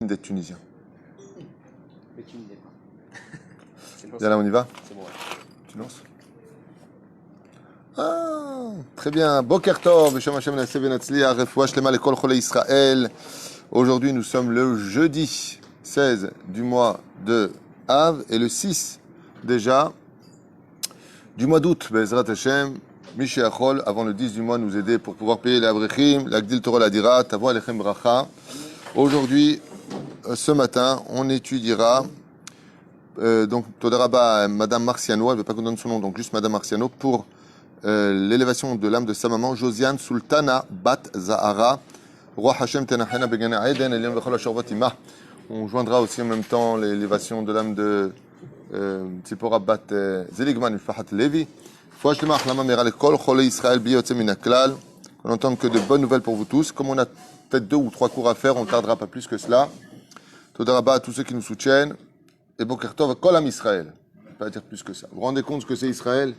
signe d'être tunisien. Mais tu ne l'es pas. Bien là, on y va? C'est bon. Tu lances? Ah, très bien. Boker Tov, Beshem Hashem Nasseh Benatzliach, Refoua Shlema Lekol Cholei Israël. Aujourd'hui, nous sommes le jeudi 16 du mois de Av et le 6 déjà du mois d'août. Bezrat Hashem, Mishéachol, avant le 10 du mois, nous aider pour pouvoir payer les Abrechim, l'Agdil Torah l'Adira, Tavo Alechem Bracha. Aujourd'hui, ce matin, on étudiera donc Todaraba Madame Marciano, elle ne veut pas qu'on donne son nom, donc juste Madame Marciano, pour l'élévation de l'âme de sa maman, Josiane Sultana Bat Zahara, Roi Hashem Tenachena Begana Eden, Elion Bechol Ashorvot Imah. On joindra aussi en même temps l'élévation de l'âme de Tzipora Bat Zeligman Mishpachat Levi. Faut acheter ma chlama mera lekol Cholei Israël biyotze min haklal. On entend que de bonnes nouvelles pour vous tous. Comme on a peut-être 2 ou 3 cours à faire, on ne tardera pas plus que cela. Todaraba à tous ceux qui nous soutiennent. Et Boker Tov Kol Am Israël. Je ne vais pas dire plus que ça. Vous vous rendez compte ce que c'est Israël?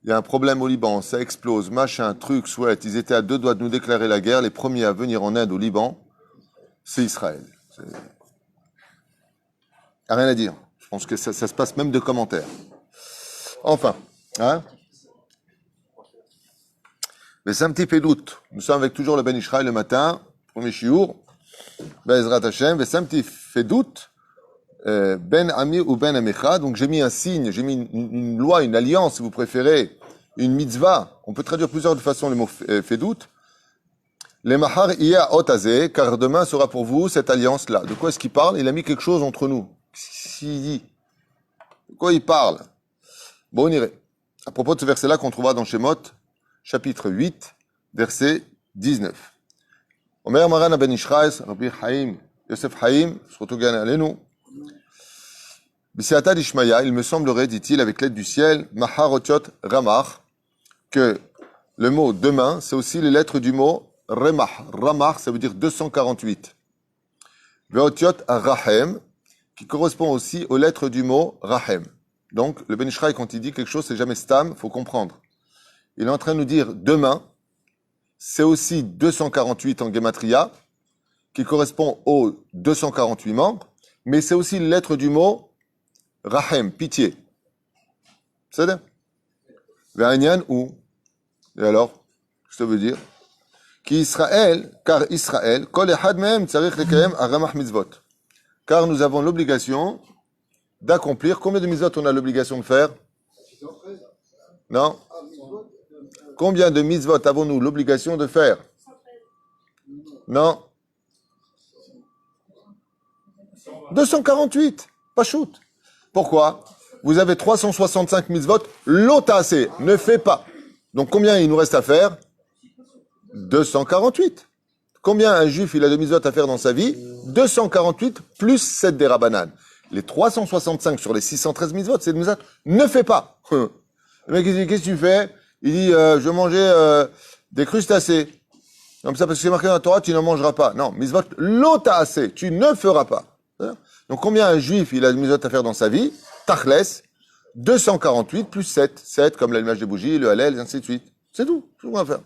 Il y a un problème au Liban, ça explose, machin, truc, souhaite. Ils étaient à 2 doigts de nous déclarer la guerre. Les premiers à venir en aide au Liban, c'est Israël. Il n'y a rien à dire. Je pense que ça se passe même de commentaires. Enfin, hein? Mais c'est un petit peu doute. Nous sommes avec toujours le Ben Ishraï le matin, premier chiour. Bezrat Hashem, mais c'est un petit fait doute. Ben Ami ou Ben Amecha. Donc j'ai mis un signe, j'ai mis une loi, une alliance, si vous préférez, une mitzvah. On peut traduire plusieurs de façons le mot fait doute. Les mahar iya otazé, car demain sera pour vous cette alliance-là. De quoi est-ce qu'il parle? Il a mis quelque chose entre nous. S'il dit, de quoi il parle? Bon, on irait. À propos de ce verset-là qu'on trouvera dans Shemot, chapitre 8, verset 19. Omer Maran Ben Ishraï, Rabbi Haïm, Yosef Haïm, Srotogan Alenu. Bisiata d'Ishmaïa, il me semblerait, dit-il, avec l'aide du ciel, Maharotiot Ramach, que le mot demain, c'est aussi les lettres du mot Remach. Ramach, ça veut dire 248. Veotiot Rahem, qui correspond aussi aux lettres du mot Rahem. Donc, le Ben Ishraï, quand il dit quelque chose, c'est jamais stam, faut comprendre. Il est en train de nous dire demain, c'est aussi 248 en Gematria, qui correspond aux 248 membres, mais c'est aussi les lettres du mot Rahem, pitié. C'est ça? Ve'anyan ou? Et alors, qu'est-ce que ça veut dire? Qui Israël, car Israël, kol echad mehem tzarich lekayem haramach mitzvot. Car nous avons l'obligation d'accomplir. Combien de mitzvot on a l'obligation de faire? Non? Combien de mitzvot avons-nous l'obligation de faire? Non? 248. Pas shoot. Pourquoi? Vous avez 365 mitzvot, l'otassé, ne fait pas. Donc combien il nous reste à faire? 248. Combien un juif il a de mitzvot à faire dans sa vie? 248 plus 7 des Rabbanan. Les 365 sur les 613 mitzvot, c'est de mitzvot, ne fait pas. Le mec il dit, qu'est-ce que tu fais? Il dit, je vais manger des crustacés. Comme ça, parce que c'est marqué dans la Torah, tu n'en mangeras pas. Non, mitzvot, l'otassé, tu ne feras pas. Donc, combien un juif, il a de mitzvot à faire dans sa vie? Tachles, 248 plus 7. 7, comme l'allumage des bougies, le halal, et ainsi de suite. C'est tout. Tout ce qu'on va faire.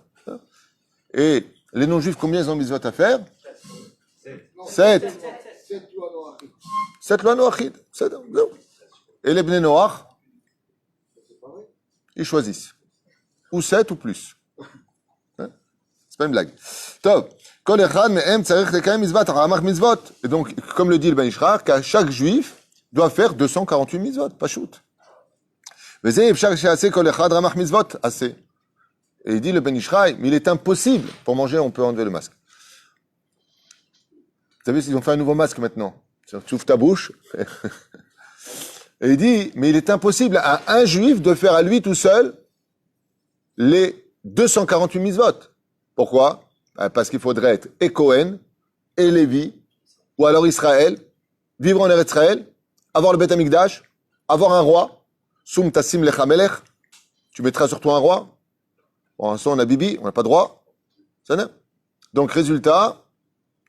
Et les non-juifs, combien ils ont de mitzvot à faire? 7. 7 lois noachid. Et les bnei noach, ils choisissent. Ou 7 ou plus. C'est pas une blague. Top. Et donc, comme le dit le Ben Ishraï, qu'à chaque juif doit faire 248 mitzvot, pas shoot. Et il dit le Ben Ishraï, mais il est impossible, pour manger, on peut enlever le masque. Vous savez, ils ont fait un nouveau masque maintenant. Tu ouvres ta bouche. Et il dit, mais il est impossible à un juif de faire à lui tout seul les 248 mitzvot. Pourquoi? Parce qu'il faudrait être et Cohen, et Lévi, ou alors Israël, vivre en Eretz Israël, avoir le Beth Amikdash, avoir un roi, Sum Tassim Lecha Melech, tu mettras sur toi un roi. Bon, ça on a Bibi, on n'a pas de roi. Ça n'est. Donc, résultat,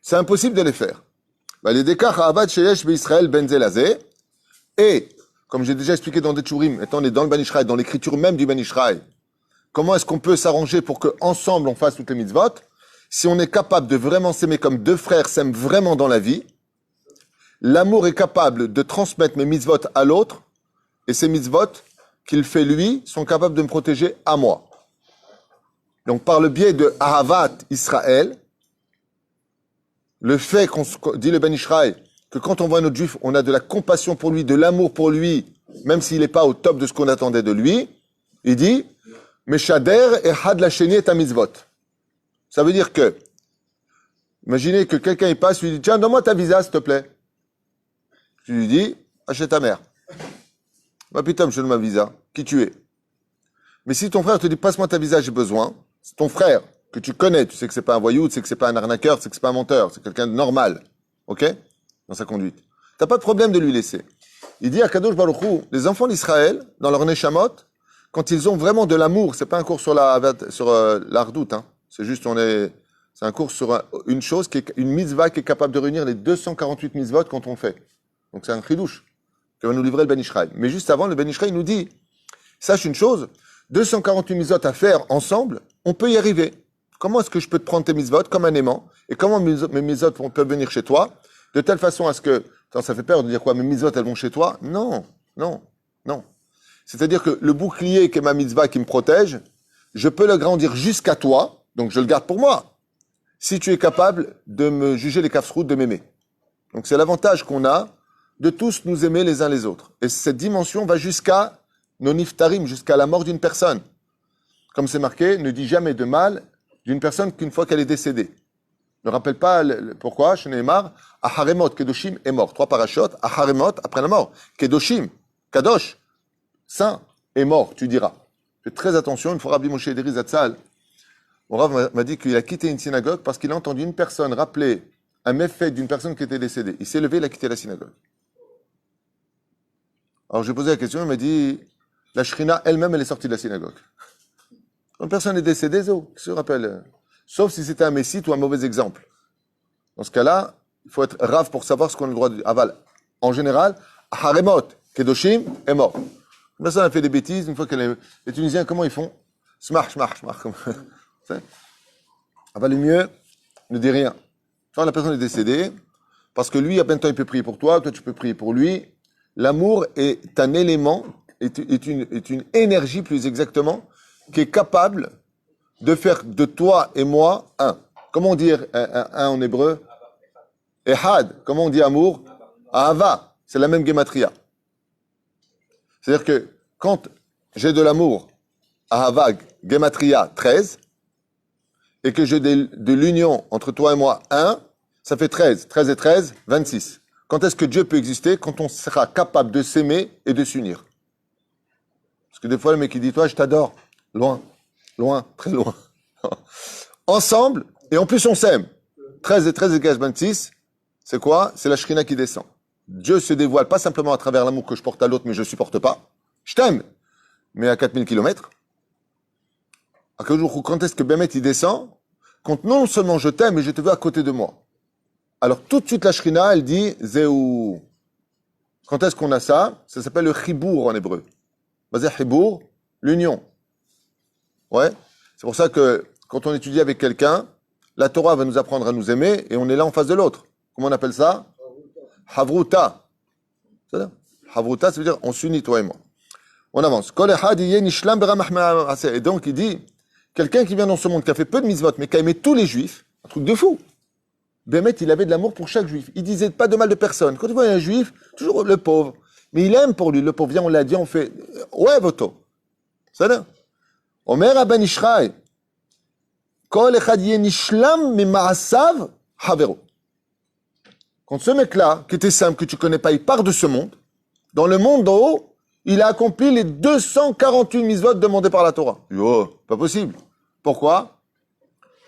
c'est impossible de les faire. Les Dekach Ha'avad Sheyesh Israël Ben Zelazé, et, comme j'ai déjà expliqué dans des Tchourim, étant on est dans le Ben Ishraï, dans l'écriture même du Ben Ishraï, comment est-ce qu'on peut s'arranger pour qu'ensemble on fasse toutes les mitzvot? si on est capable de vraiment s'aimer comme deux frères s'aiment vraiment dans la vie, l'amour est capable de transmettre mes mitzvot à l'autre, et ces mitzvot qu'il fait lui sont capables de me protéger à moi. Donc par le biais de Ahavat Israël, le fait qu'on dit le Ben Ishraï, que quand on voit un autre juif, on a de la compassion pour lui, de l'amour pour lui, même s'il n'est pas au top de ce qu'on attendait de lui, il dit Meshader et had la chénie et mitzvot. Ça veut dire que, imaginez que quelqu'un il passe, lui dit tiens, donne-moi ta visa, s'il te plaît. Tu lui dis achète ta mère. Bah putain, je te donne ma visa. Qui tu es? Mais si ton frère te dit passe-moi ta visa, j'ai besoin, c'est ton frère que tu connais, tu sais que c'est pas un voyou, tu sais que c'est pas un arnaqueur, tu sais que c'est pas un menteur, c'est quelqu'un de normal, ok, dans sa conduite. T'as pas de problème de lui laisser. Il dit à Kadosh Baruch Hu, les enfants d'Israël, dans leur neshamot, quand ils ont vraiment de l'amour, c'est pas un cours sur l'ardoute, hein. C'est juste c'est un cours sur une chose qui est une mitzvah qui est capable de réunir les 248 mitzvot quand on fait. Donc c'est un chidouche que va nous livrer le Ben Ishraï. Mais juste avant, le Ben Ishraï nous dit, sache une chose, 248 mitzvot à faire ensemble, on peut y arriver. Comment est-ce que je peux te prendre tes mitzvot comme un aimant? Et comment mes mitzvot peuvent venir chez toi? De telle façon à ce que, ça fait peur de dire quoi, mes mitzvot elles vont chez toi? Non, non, non. C'est-à-dire que le bouclier qui est ma mitzvah qui me protège, je peux le grandir jusqu'à toi, donc je le garde pour moi, si tu es capable de me juger les kafsroutes, de m'aimer. Donc c'est l'avantage qu'on a de tous nous aimer les uns les autres. Et cette dimension va jusqu'à nos niftarim, jusqu'à la mort d'une personne. Comme c'est marqué, ne dis jamais de mal d'une personne qu'une fois qu'elle est décédée. Ne rappelle pas pourquoi, Shneimar, Aharemot, Kedoshim est mort. 3 parachutes, Aharemot, après la mort. Kedoshim, Kadosh, saint, est mort, tu diras. Fais très attention, une fois Rabbi Moshe Ederi Zatzal, mon Rav m'a dit qu'il a quitté une synagogue parce qu'il a entendu une personne rappeler un méfait d'une personne qui était décédée. Il s'est levé, il a quitté la synagogue. Alors j'ai posé la question, il m'a dit, la Shrina elle-même, elle est sortie de la synagogue. Quand une personne est décédée, qui se rappelle, sauf si c'était un messite ou un mauvais exemple. Dans ce cas-là, il faut être rave pour savoir ce qu'on a le droit de dire. Aval. En général, Haremot, Kedoshim, est mort. Une personne a fait des bêtises, une fois qu'elle est... Les Tunisiens, comment ils font? Smar. Aval, le mieux, ne dis rien. Quand la personne est décédée, parce que lui, à peine temps, il peut prier pour toi, toi, tu peux prier pour lui. L'amour est un élément, est une énergie, plus exactement, qui est capable de faire de toi et moi un. Comment dire un en hébreu? Ehad. Comment on dit amour? Ahava. C'est la même gematria. C'est-à-dire que quand j'ai de l'amour, Ahava, gematria 13, et que j'ai de l'union entre toi et moi 1, ça fait 13. 13 et 13, 26. Quand est-ce que Dieu peut exister? Quand on sera capable de s'aimer et de s'unir. Parce que des fois, le mec, il dit, toi, je t'adore. Loin, très loin. Ensemble, et en plus, on s'aime. 13 et 13 égale 26, c'est quoi? C'est la Shrina qui descend. Dieu se dévoile pas simplement à travers l'amour que je porte à l'autre, mais je supporte pas. Je t'aime, mais à 4000 km. À quel jour, quand est-ce que Bémet, il descend? Quand non seulement je t'aime, mais je te veux à côté de moi. Alors, tout de suite, la Shrina, elle dit, Zéou. Quand est-ce qu'on a ça? Ça s'appelle le chibour en hébreu. Basé chibour, l'union. Ouais. C'est pour ça que, quand on étudie avec quelqu'un, la Torah va nous apprendre à nous aimer, et on est là en face de l'autre. Comment on appelle ça? Havruta. C'est-à-dire, Havruta, ça veut dire, on s'unit, toi et moi. On avance. Et donc, il dit, quelqu'un qui vient dans ce monde, qui a fait peu de mitzvot, mais qui a aimé tous les juifs, un truc de fou. Bémet, il avait de l'amour pour chaque juif. Il disait pas de mal de personne. Quand tu vois un juif, toujours le pauvre. Mais il aime pour lui. Le pauvre vient, on l'a dit, on fait, ouais, voto. C'est ça? Omer Aben Ishraï. Kol echad yenishlam mima'asav havero. Quand ce mec-là, qui était simple, que tu connais pas, il part de ce monde, dans le monde d'en haut, il a accompli les 248 mitzvot demandés par la Torah. Oh, pas possible. Pourquoi?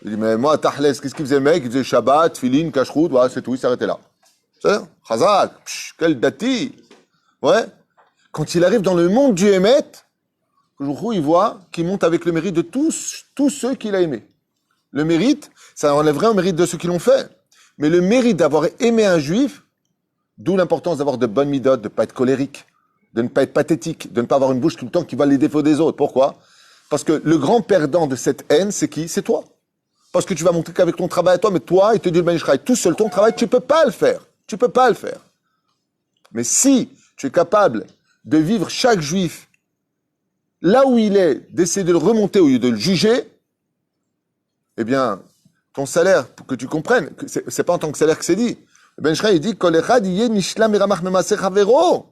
Il dit, mais moi, Tahles, qu'est-ce qu'il faisait le mec? Il faisait Shabbat, Filin, Kashrut, voilà, c'est tout, il s'arrêtait là. C'est ça? Chazak, quel dati. Ouais. Quand il arrive dans le monde du Hémet, il voit qu'il monte avec le mérite de tous ceux qu'il a aimés. Le mérite, ça enlèverait un mérite de ceux qui l'ont fait. Mais le mérite d'avoir aimé un juif, d'où l'importance d'avoir de bonnes midotes, de ne pas être colérique, de ne pas être pathétique, de ne pas avoir une bouche tout le temps qui voit les défauts des autres. Pourquoi? Parce que le grand perdant de cette haine, c'est qui? C'est toi. parce que tu vas montrer qu'avec ton travail à toi, mais toi, il te dit le Ben Ish Chai, tout seul, ton travail, tu peux pas le faire. Tu peux pas le faire. Mais si tu es capable de vivre chaque juif là où il est, d'essayer de le remonter au lieu de le juger, eh bien, ton salaire, pour que tu comprennes, que c'est pas en tant que salaire que c'est dit. Le Ben Ish Chai, il dit, Kol echad yeh nishlam meramach memaseh chavero.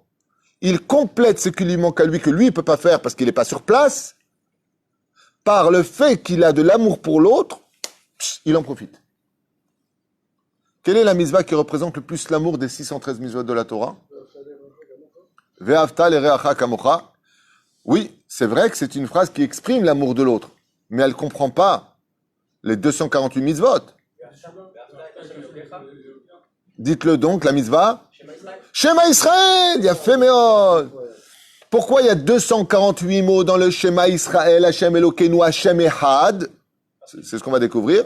Il complète ce qui lui manque à lui, que lui, il peut pas faire parce qu'il n'est pas sur place, par le fait qu'il a de l'amour pour l'autre, il en profite. Quelle est la mitzvah qui représente le plus l'amour des 613 mitzvot de la Torah? Ve'avta l'ereacha kamocha. Oui, c'est vrai que c'est une phrase qui exprime l'amour de l'autre, mais elle ne comprend pas les 248 mitzvot. Dites-le donc, la mitzvah. Shema Israël, il y a fait meod. Pourquoi il y a 248 mots dans le Shema Israël, Hashem Elokeinu, Hashem Echad? C'est ce qu'on va découvrir.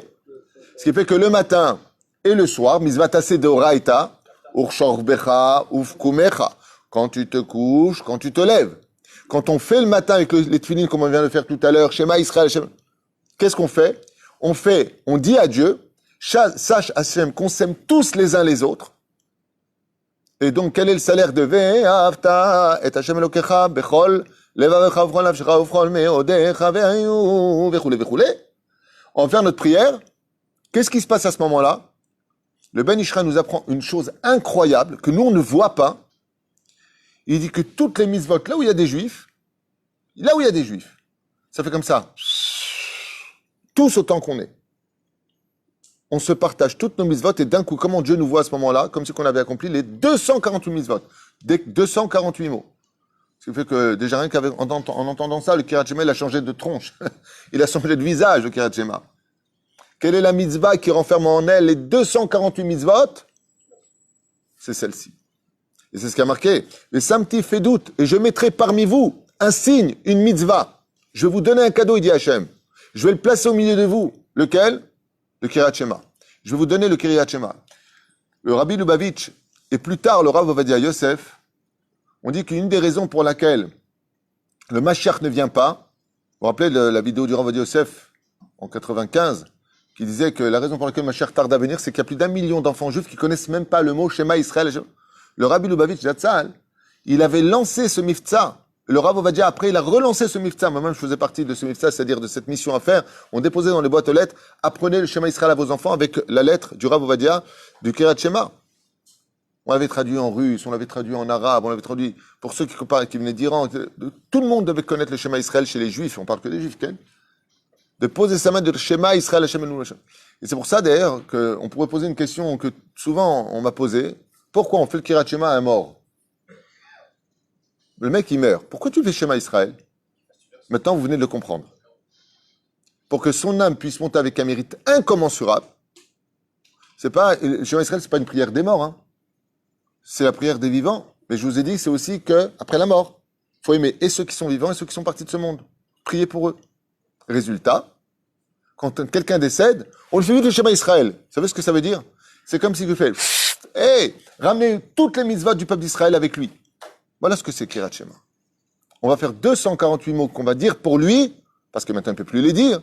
Ce qui fait que le matin et le soir, Mitzvah Taseh de Oraita, Urshor Becha, Ufkumecha. Quand tu te couches, quand tu te lèves. Quand on fait le matin avec les tefillin, comme on vient de faire tout à l'heure, Shema Israël, qu'est-ce qu'on fait? On dit à Dieu, sache Hashem qu'on s'aime tous les uns les autres. Et donc, quel est le salaire de Ve'avta et Hashem Elokecha bechol levavecha uvchol nafshecha uvchol meodecha ve'ayu vechule vechule. On va faire notre prière. Qu'est-ce qui se passe à ce moment-là? Le Ben Ish Chai nous apprend une chose incroyable que nous, on ne voit pas. Il dit que toutes les mitzvot, là où il y a des juifs, ça fait comme ça. Tous autant qu'on est. On se partage toutes nos mitzvot et d'un coup, comment Dieu nous voit à ce moment-là, comme si on avait accompli les 248 mitzvot, des 248 mots. Ce qui fait que déjà rien en entendant ça, le Kiryat Shema, il a changé de tronche. Il a changé de visage, le Kiryat Shema. Quelle est la mitzvah qui renferme en elle les 248 mitzvot? C'est celle-ci. Et c'est ce qui a marqué. Les samti fait doute, et je mettrai parmi vous un signe, une mitzvah. Je vais vous donner un cadeau, il dit Hachem. Je vais le placer au milieu de vous. Lequel? Le Kiryat Shema. Je vais vous donner le Kiryat Shema. Le Rabbi Lubavitch, et plus tard le Rav Ovadia Yosef, on dit qu'une des raisons pour laquelle le Mashiach ne vient pas, vous vous rappelez de la vidéo du Rav Ovadia Yosef en 95, qui disait que la raison pour laquelle le Mashiach tarde à venir, c'est qu'il y a plus d'1 million d'enfants juifs qui connaissent même pas le mot Shema Israël. Le Rabbi Lubavitch Zatzal, il avait lancé ce miftza. Le Rav Ovadia, après, il a relancé ce miftza. Moi-même, je faisais partie de ce miftza, c'est-à-dire de cette mission à faire. On déposait dans les boîtes aux lettres, apprenez le Shema Israël à vos enfants avec la lettre du Rav Ovadia, du Kiryat Shema. On l'avait traduit en russe, on l'avait traduit en arabe, on l'avait traduit pour ceux qui venaient d'Iran. Tout le monde devait connaître le Shema Israël chez les Juifs. On parle que des Juifs, Ken. De poser sa main de Shema Israël Hashem Elokeinu Hashem. Et c'est pour ça, d'ailleurs, qu'on pourrait poser une question que souvent on m'a posée. Pourquoi on fait le Kiryat Shema à un mort? Le mec, il meurt. Pourquoi tu fais Shema Israël? Maintenant, vous venez de le comprendre. Pour que son âme puisse monter avec un mérite incommensurable. C'est pas, Shema Israël, c'est pas une prière des morts, hein. C'est la prière des vivants. Mais je vous ai dit, c'est aussi que, après la mort, il faut aimer et ceux qui sont vivants et ceux qui sont partis de ce monde. Priez pour eux. Résultat, quand quelqu'un décède, on lui fait vite le Shema Israël. Vous savez ce que ça veut dire? C'est comme si vous faites, hey, ramenez toutes les mitzvahs du peuple d'Israël avec lui. Voilà ce que c'est Kiryat Shema. On va faire 248 mots qu'on va dire pour lui, parce que maintenant on ne peut plus les dire,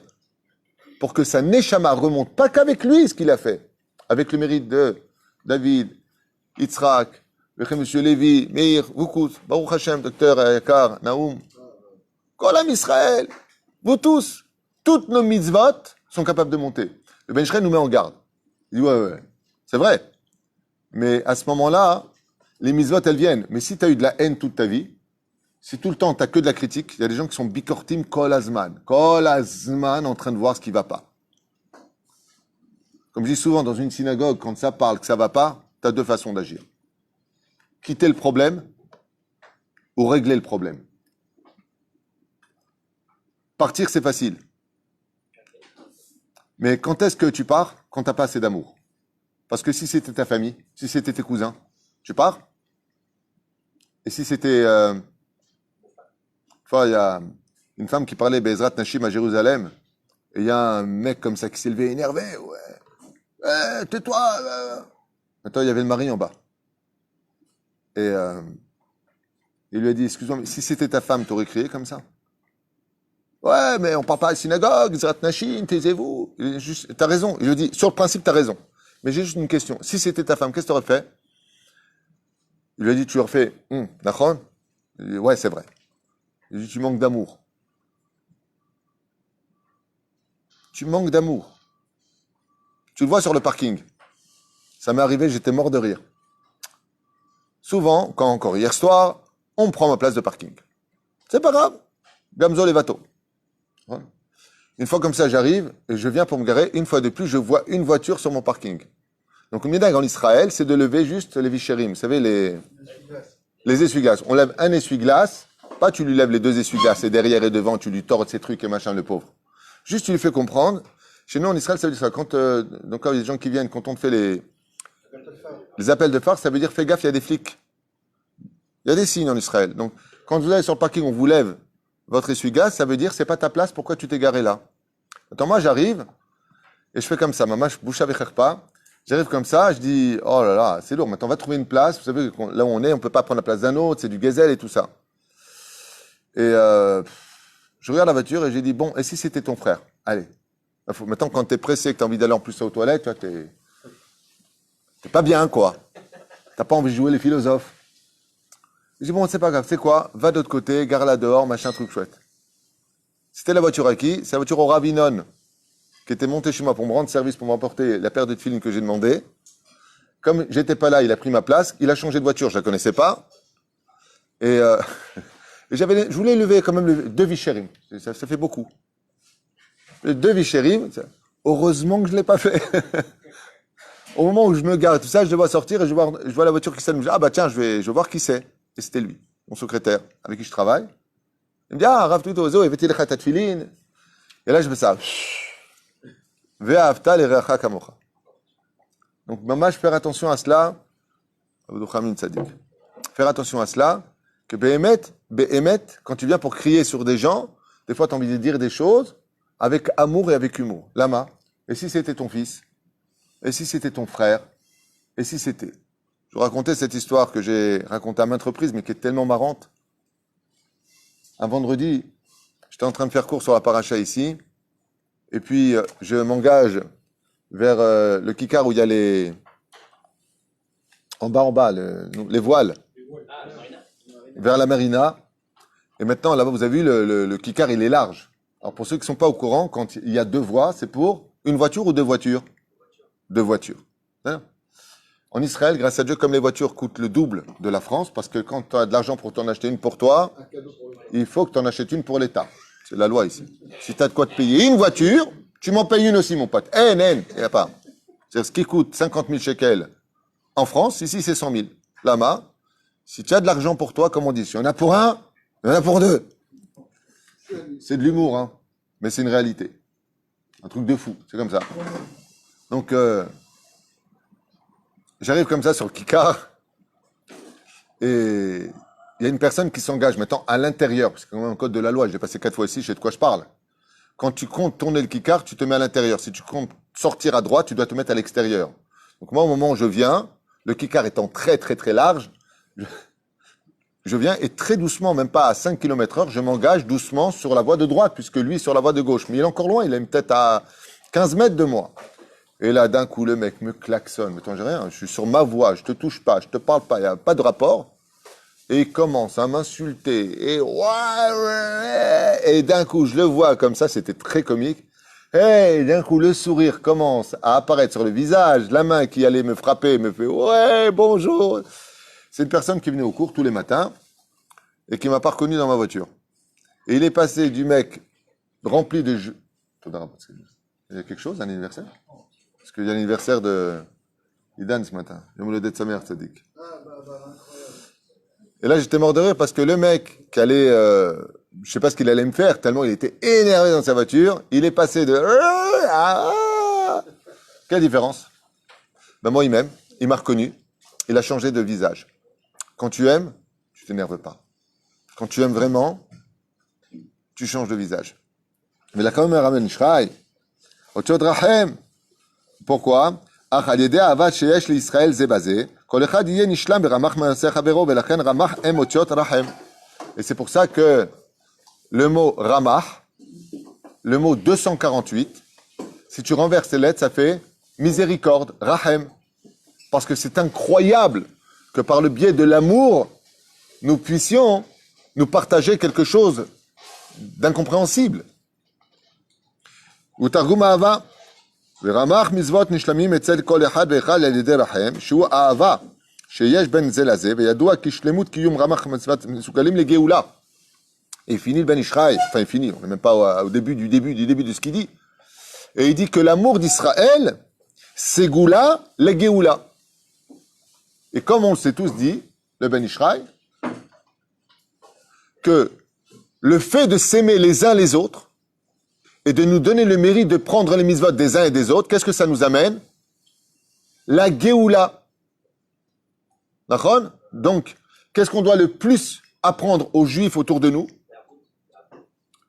pour que sa neshama remonte pas qu'avec lui ce qu'il a fait, avec le mérite de David, Yitzhak, M. Lévi, Meir, Vukut, Baruch Hashem, Docteur Yakar, Naoum, Kolam Israël, vous tous, toutes nos mitzvot sont capables de monter. Le Ben Ish Chai nous met en garde. Il dit ouais, c'est vrai. Mais à ce moment-là, les mitzvot, elles viennent. Mais si tu as eu de la haine toute ta vie, si tout le temps tu n'as que de la critique, il y a des gens qui sont bikortim kol azman en train de voir ce qui ne va pas. Comme je dis souvent dans une synagogue, quand ça parle que ça ne va pas, tu as deux façons d'agir. Quitter le problème ou régler le problème. Partir, c'est facile. Mais quand est-ce que tu pars? Quand tu n'as pas assez d'amour. Parce que si c'était ta famille, si c'était tes cousins, tu pars. Et si c'était... une fois, il y a une femme qui parlait Bezrat Nashim à Jérusalem, et il y a un mec comme ça qui s'est levé énervé. Ouais, tais-toi. Maintenant, il y avait le mari en bas. Et il lui a dit, excuse-moi, mais si c'était ta femme, t'aurais crié comme ça? Ouais, mais on parle pas à la synagogue, Zrat Nashin, taisez-vous. T'as raison. Je lui dis, sur le principe, t'as raison. Mais j'ai juste une question. Si c'était ta femme, qu'est-ce que t'aurais fait? Il lui a dit, tu leur fais, d'accord? Il dit, ouais, c'est vrai. Il dit, tu manques d'amour. Tu manques d'amour. Tu le vois sur le parking. Ça m'est arrivé, j'étais mort de rire. Souvent, quand encore hier soir, on me prend ma place de parking. C'est pas grave. Gamzo Levato. Voilà. Une fois comme ça, j'arrive et je viens pour me garer. Une fois de plus, je vois une voiture sur mon parking. Donc, le minhag en Israël, c'est de lever juste les vishérim. Vous savez, les essuie-glaces. On lève un essuie-glace. Pas tu lui lèves les deux essuie-glaces et derrière et devant, tu lui tords ces trucs et machin, le pauvre. Juste, tu lui fais comprendre. Chez nous, en Israël, ça veut dire ça. Quand il y a des gens qui viennent, quand on te fait les appels de phare, ça veut dire fais gaffe, il y a des flics. Il y a des signes en Israël. Donc, quand vous allez sur le parking, on vous lève votre essuie-glace, ça veut dire c'est pas ta place, pourquoi tu t'es garé là? Attends, moi, j'arrive et je fais comme ça. Maman, je bouche avec pas. J'arrive comme ça, je dis oh là là, c'est lourd. Maintenant, on va trouver une place. Vous savez, là où on est, on peut pas prendre la place d'un autre, c'est du gazelle et tout ça. Et je regarde la voiture et j'ai dit bon, et si c'était ton frère? Allez. Maintenant, quand t'es pressé, que t'as envie d'aller en plus aux toilettes, tu vois, t'es pas bien, quoi. T'as pas envie de jouer les philosophes. Je dis, bon, c'est pas grave, c'est quoi? Va de l'autre côté, gare-la dehors, machin, truc chouette. C'était la voiture à qui? C'est la voiture au Ravinon, qui était montée chez moi pour me rendre service, pour m'apporter la paire de films que j'ai demandé. Comme j'étais pas là, il a pris ma place, il a changé de voiture, je la connaissais pas. Et, je voulais lever quand même deux vichérim. Ça fait beaucoup. Les deux vichérim, heureusement que je l'ai pas fait. Au moment où je me gare et tout ça, je le vois sortir et je vois la voiture qui s'allume. Je dis, ah bah tiens, je vais voir qui c'est. Et c'était lui, mon secrétaire, avec qui je travaille. Il me dit, ah, Rav Tuto, évitez les khatat filin. Et là, je fais ça. Ve'avta l'erecha kamocha. Donc, maman, je fais attention à cela. Faire attention à cela, que Behemet, quand tu viens pour crier sur des gens, des fois, tu as envie de dire des choses avec amour et avec humour. Lama, et si c'était ton fils? Et si c'était ton frère? Et si c'était? Je vous racontais cette histoire que j'ai racontée à maintes reprises, mais qui est tellement marrante. Un vendredi, j'étais en train de faire cours sur la paracha ici, et puis je m'engage vers le kikar où il y a les... En bas, les voiles, vers la marina. Et maintenant, là-bas, vous avez vu, le kikar, il est large. Alors pour ceux qui ne sont pas au courant, quand il y a deux voies, c'est pour une voiture ou deux voitures? Deux voitures. Hein? En Israël, grâce à Dieu, comme les voitures coûtent le double de la France, parce que quand tu as de l'argent pour t'en acheter une pour toi, il faut que tu en achètes une pour l'État. C'est la loi ici. Si tu as de quoi te payer une voiture, tu m'en payes une aussi, mon pote. Il n'y a pas. C'est-à-dire, ce qui coûte 50 000 shekels en France, ici, c'est 100 000. Là-bas, si tu as de l'argent pour toi, comme on dit, si on en a pour un, il y en a pour deux. C'est de l'humour, hein. Mais c'est une réalité. Un truc de fou. C'est comme ça. Donc, j'arrive comme ça sur le kikar et il y a une personne qui s'engage maintenant à l'intérieur, parce que c'est quand même un code de la loi, j'ai passé 4 fois ici, je sais de quoi je parle. Quand tu comptes tourner le kikar, tu te mets à l'intérieur. Si tu comptes sortir à droite, tu dois te mettre à l'extérieur. Donc moi, au moment où je viens, le kikar étant très très très large, je viens et très doucement, même pas à 5 km/h, je m'engage doucement sur la voie de droite, puisque lui est sur la voie de gauche. Mais il est encore loin, il est peut-être à 15 mètres de moi. Et là, d'un coup, le mec me klaxonne. Mais attends, j'ai rien, je suis sur ma voie, je te touche pas, je te parle pas, il n'y a pas de rapport. Et il commence à m'insulter. Et d'un coup, je le vois comme ça, c'était très comique. Et d'un coup, le sourire commence à apparaître sur le visage. La main qui allait me frapper me fait « Ouais, bonjour !» C'est une personne qui venait au cours tous les matins et qui m'a pas reconnu dans ma voiture. Et il est passé du mec rempli de jeux. Il y a quelque chose, un anniversaire? Parce qu'il y a l'anniversaire de Idan ce matin. Yom le de sa mère, Tzadik. Et là, j'étais mort de rire parce que le mec qui allait, je sais pas ce qu'il allait me faire, tellement il était énervé dans sa voiture, il est passé de... Quelle différence? Ben moi, il m'aime, il m'a reconnu, il a changé de visage. Quand tu aimes, tu t'énerves pas. Quand tu aimes vraiment, tu changes de visage. Mais là, quand même, Ramen Shrai, Otiot Rahem. Pourquoi? Et c'est pour ça que le mot ramah, le mot 248, si tu renverses les lettres, ça fait miséricorde, rahem. Parce que c'est incroyable que par le biais de l'amour, nous puissions nous partager quelque chose d'incompréhensible. ותרגום אהבה, ורמ"ח מצוות נשלמים אצל כל אחד ואחד על ידי רחם, שהוא אהבה שיש בין זה לזה, וידוע כי שלמות קיום רמ"ח מצוות מסוגלים לגאולה. Et finit le Ben Ishraï, enfin il finit, on n'est même pas au début du début de ce qu'il dit. Et il dit que l'amour d'Israël, c'est Goula, le Géoula. Et comme on le sait tous dit, le Ben Ishraï, que le fait de s'aimer les uns les autres et de nous donner le mérite de prendre les mitzvot des uns et des autres, qu'est-ce que ça nous amène? La Géoula. D'accord? Donc, qu'est-ce qu'on doit le plus apprendre aux Juifs autour de nous?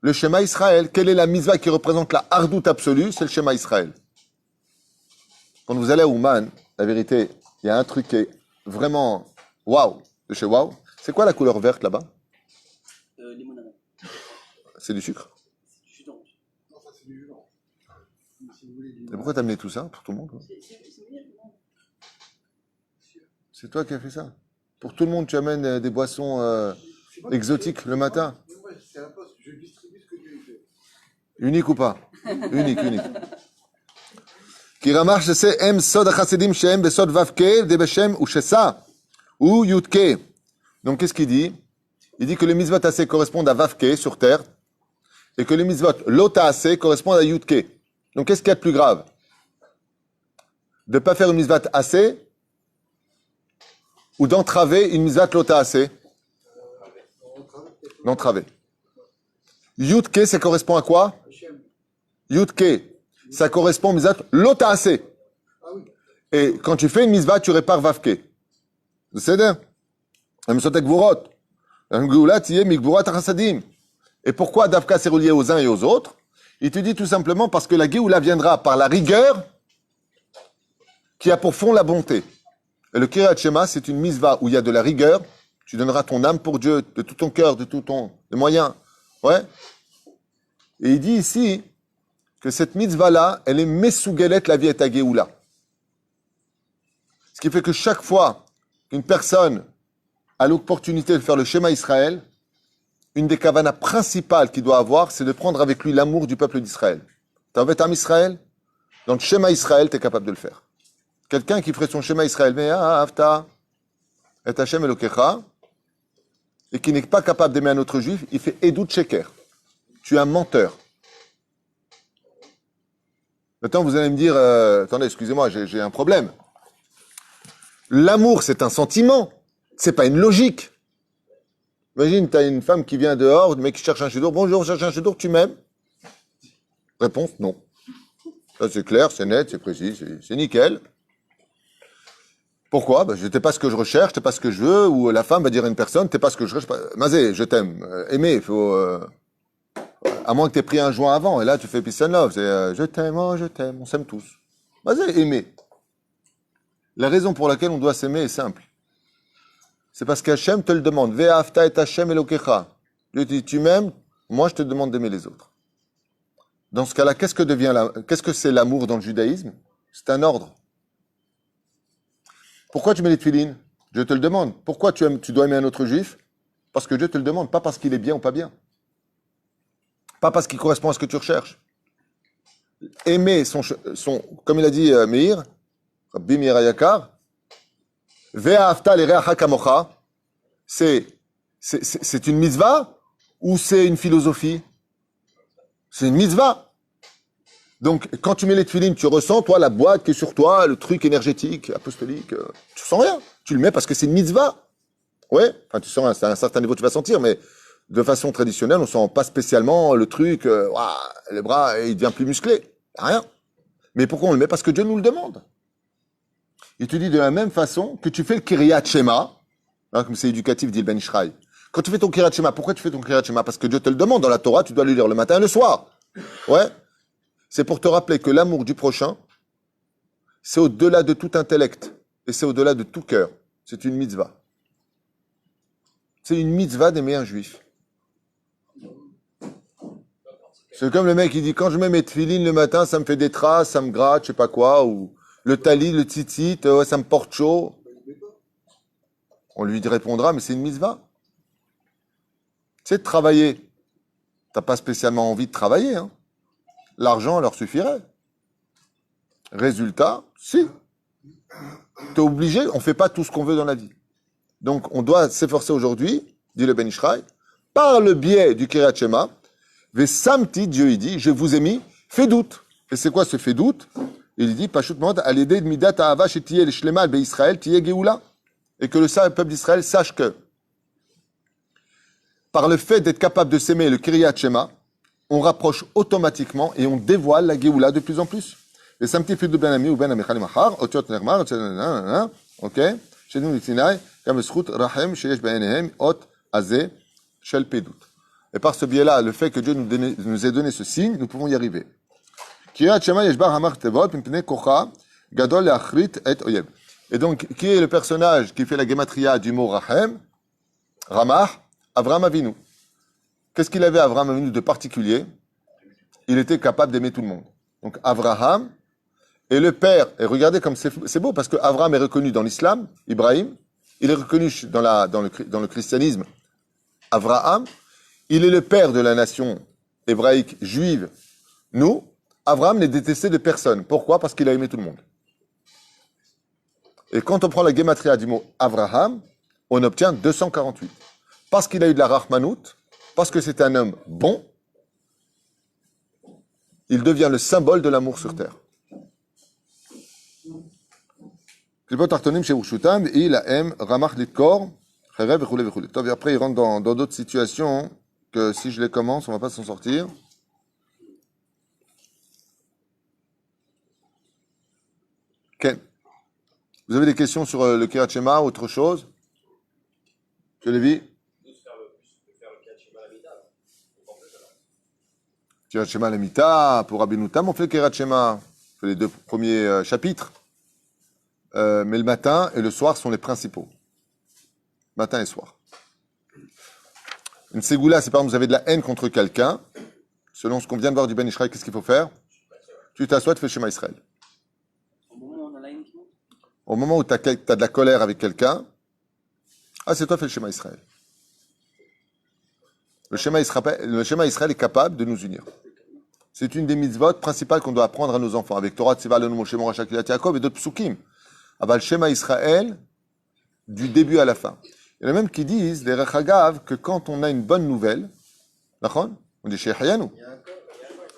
Le Shema Israël. Quelle est la mitzvah qui représente la hardoute absolue? C'est le Shema Israël. Quand vous allez à Ouman, la vérité, il y a un truc qui est vraiment waouh, de chez waouh. C'est quoi la couleur verte là-bas? Limonade. C'est du sucre. C'est du jus d'orange. Non, ça c'est du jus d'orange. Si vous voulez du Et pourquoi t'as amené tout ça pour tout le monde? Toi C'est meilleur, non? C'est toi qui as fait ça? Pour tout le monde, tu amènes des boissons exotiques le matin? Moi, c'est un poste, je distribue ce que Dieu fait. Unique ou pas? Unique. כי רמ"ח שזה הם סוד החסידים שהם בסוד ו"ק דבשם ושסה ou י"ק. Donc qu'est-ce qu'il dit? Il dit que les mitzvot assez correspondent à vavke sur terre et que les mitzvot lota assez correspondent à yutke. Donc qu'est-ce qu'il y a de plus grave? De ne pas faire une mitzvot assez ou d'entraver une mitzvot lota assez? D'entraver. Yutke, ça correspond à quoi? Yutke, ça correspond à mitzvot lota assez. Ah oui. Et quand tu fais une mitzvah, tu répares vavke. C'est ça? Et pourquoi Davka c'est relié aux uns et aux autres? Il te dit tout simplement parce que la Géoula viendra par la rigueur qui a pour fond la bonté. Et le Kiryat Shema, c'est une mitzvah où il y a de la rigueur. Tu donneras ton âme pour Dieu, de tout ton cœur, de tout ton moyens. Ouais. Et il dit ici que cette mitzvah-là, elle est mesougelet la vie et ta Géoula. Ce qui fait que chaque fois qu'une personne a l'opportunité de faire le Shema Israël, une des kavanas principales qu'il doit avoir, c'est de prendre avec lui l'amour du peuple d'Israël. Tu as un Israël? Dans le Shema Israël, tu es capable de le faire. Quelqu'un qui ferait son Shema Israël, mais Avta, et Hashem Elokecha, et qui n'est pas capable d'aimer un autre juif, il fait Edut Sheker. Tu es un menteur. Maintenant, vous allez me dire, attendez, excusez-moi, j'ai un problème. L'amour, c'est un sentiment, c'est pas une logique. Imagine, tu as une femme qui vient dehors, le mec qui cherche un choudour. Bonjour, je cherche un choudour, tu m'aimes? Réponse, non. Ça, c'est clair, c'est net, c'est précis, c'est nickel. Pourquoi? Je n'étais pas ce que je recherche, t'es pas ce que je veux, ou la femme va dire à une personne, t'es pas ce que je recherche. Mazé, je t'aime. Aimer, il faut... à moins que tu aies pris un joint avant, et là, tu fais peace and love. C'est je t'aime, oh, je t'aime, on s'aime tous. Mazé, aimer. La raison pour laquelle on doit s'aimer est simple. C'est parce qu'Hachem te le demande. Ve'afta et Hachem Elokecha. Dieu te dit, tu m'aimes, moi je te demande d'aimer les autres. Dans ce cas-là, qu'est-ce que c'est l'amour dans le judaïsme? C'est un ordre. Pourquoi tu mets les tefilines? Je te le demande. Pourquoi tu dois aimer un autre juif? Parce que Dieu te le demande, pas parce qu'il est bien ou pas bien. Pas parce qu'il correspond à ce que tu recherches. Aimer son comme il a dit Meir, Rabbi Meir Hayakar, Ve'afta l'ereacha kamocha, c'est une mitzvah ou c'est une philosophie? C'est une mitzvah. Donc, quand tu mets les tefilines, tu ressens, toi, la boîte qui est sur toi, le truc énergétique, apostolique, tu sens rien. Tu le mets parce que c'est une mitzvah. Ouais, enfin, tu sens à un certain niveau, tu vas sentir, mais de façon traditionnelle, on sent pas spécialement le truc, le bras, il devient plus musclé. Rien. Mais pourquoi on le met? Parce que Dieu nous le demande. Il te dit de la même façon que tu fais le Kiryat Shema, hein, comme c'est éducatif, dit le Ben Ishraï. Quand tu fais ton Kiryat Shema, pourquoi tu fais ton Kiryat Shema? Parce que Dieu te le demande. Dans la Torah, tu dois le lire le matin et le soir. Ouais. C'est pour te rappeler que l'amour du prochain, c'est au-delà de tout intellect. Et c'est au-delà de tout cœur. C'est une mitzvah. C'est une mitzvah d'aimer un juif. C'est comme le mec qui dit, quand je mets mes tefilines le matin, ça me fait des traces, ça me gratte, je sais pas quoi, ou le tali, le tzitzit, ouais, ça me porte chaud. On lui répondra, mais c'est une mitzvah. C'est de travailler. T'as pas spécialement envie de travailler, hein. L'argent leur suffirait. Résultat, si. T'es obligé, on fait pas tout ce qu'on veut dans la vie. Donc, on doit s'efforcer aujourd'hui, dit le Ben Ishraï, par le biais du Kiryat Shema, Vesamti, Dieu il dit, je vous ai mis, fait doute. Et c'est quoi ce fait doute? Il dit, Pashutmant, à l'aider de Midat Ahava chez Tiyeh, le Shlema, be Israël, Tiyeh Geoula. Et que le peuple d'Israël sache que, par le fait d'être capable de s'aimer le Kiryat Shema, on rapproche automatiquement et on dévoile la Geoula de plus en plus. Vesamti fait de Ben Ami ou Ben Amichal Machar, Otiot Nermar, ok? Chez nous, l'Itinai, Kam Esrut, Rahem, Sheyesh Be'enehem, Ot, Azeh, Shel Pedut. Et par ce biais-là, le fait que Dieu nous ait donné ce signe, nous pouvons y arriver. Kiryat Shema Yeshbar Hamar Tevot, Pimpne Kocha, Gadol Leachrit et Oyeb. Et donc, qui est le personnage qui fait la gematria du mot Rahem? Ramah, Avraham Avinu. Qu'est-ce qu'il avait Avraham Avinu de particulier? Il était capable d'aimer tout le monde. Donc, Avraham est le père. Et regardez comme c'est beau, parce que Avraham est reconnu dans l'islam, Ibrahim. Il est reconnu dans le christianisme, Avraham. Il est le père de la nation hébraïque juive. Nous, Avraham n'est détesté de personne. Pourquoi? Parce qu'il a aimé tout le monde. Et quand on prend la gematria du mot Avraham, on obtient 248. Parce qu'il a eu de la rachmanout, parce que c'est un homme bon, il devient le symbole de l'amour sur terre. Et après, il rentre dans d'autres situations que si je les commence, on ne va pas s'en sortir. Ken, vous avez des questions sur le Kiryat Shema, autre chose? Je Lévi? Kiryat Shema Lemita, pour Rabbi Noutam, on fait le Kiryat Shema. On fait les deux premiers chapitres. Mais le matin et le soir sont les principaux. Matin et soir. Une ségoula, c'est par exemple, vous avez de la haine contre quelqu'un. Selon ce qu'on vient de voir du Ben Ishraï, qu'est-ce qu'il faut faire? Tu t'assois, tu fais Shema Israël. Au moment où on a la haine qui monte. Au moment où tu as de la colère avec quelqu'un, c'est toi, fais le Shema Israël. Le Shema Israël est capable de nous unir. C'est une des mitzvot principales qu'on doit apprendre à nos enfants, avec Torah, Tziva, le Moshe, Morach, Kiryat Yaakov et d'autres psukim. Le Shema Israël, du début à la fin. Il y en a même qui disent, les Rechagav, que quand on a une bonne nouvelle, on dit chez Hayanu,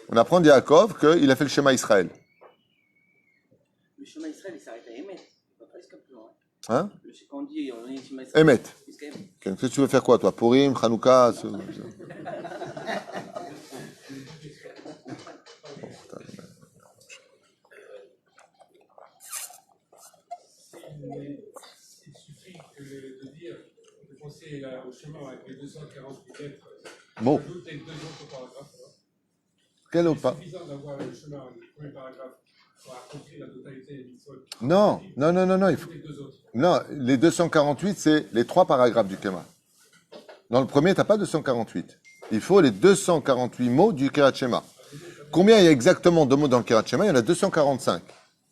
on apprend de Yaakov qu'il a fait le Shema Israël. Le Shema Israël, il s'arrête à Emet. Il va pas jusqu'à plus loin. Hein? Quand on dit on est Shema Israël. Emet. Jusqu'à Emet. Qu'est-ce que tu veux faire quoi, toi? Purim, Hanouka Il suffit de dire, de penser au chemin avec les 248 lettres, Bon. ajouter deux autres paragraphes. Quel autre pas? C'est suffisant d'avoir le chemin, le premier paragraphe, pour accomplir la totalité des mitzvot. Non, il faut... Les deux autres. Non, les 248, c'est les 3 paragraphes du Kema. Dans le premier, tu n'as pas 248. Il faut les 248 mots du Kiryat Shema. Combien il y a exactement de mots dans le Kiryat Shema? Il y en a 245.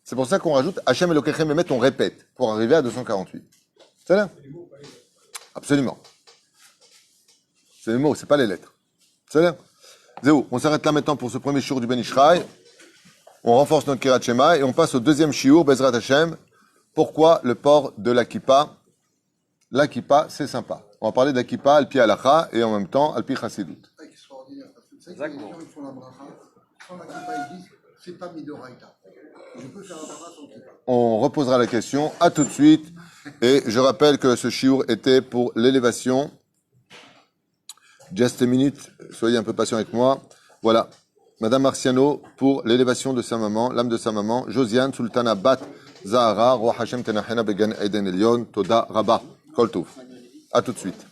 C'est pour ça qu'on rajoute Hachem Elokechem Emet, on répète, pour arriver à 248. C'est là? Absolument. C'est les mots, c'est pas les lettres. C'est là? Zéo, on s'arrête là maintenant pour ce premier shiur du Ben Ishraï. On renforce notre Kiryat Shema et on passe au deuxième shiur, Bezrat Hashem. Pourquoi le port de la kippa? La kippa, c'est sympa. On va parler de la kippa, Alpi Halacha, et en même temps, Alpi Chassidut. C'est extraordinaire, parce que vous savez que les gens ils font la bracha, sans la kippa, ils disent c'est pas midoraita. Je peux faire la bracha sans kippa. On reposera la question. À tout de suite. Et je rappelle que ce shiur était pour l'élévation. Just a minute. Soyez un peu patient avec moi. Voilà. Madame Marciano pour l'élévation de sa maman, l'âme de sa maman. Josiane Sultana Bat Zahara. Roi Hashem Tenachena Began Eden Elion. Toda Rabba. Kol Tov. À tout de suite.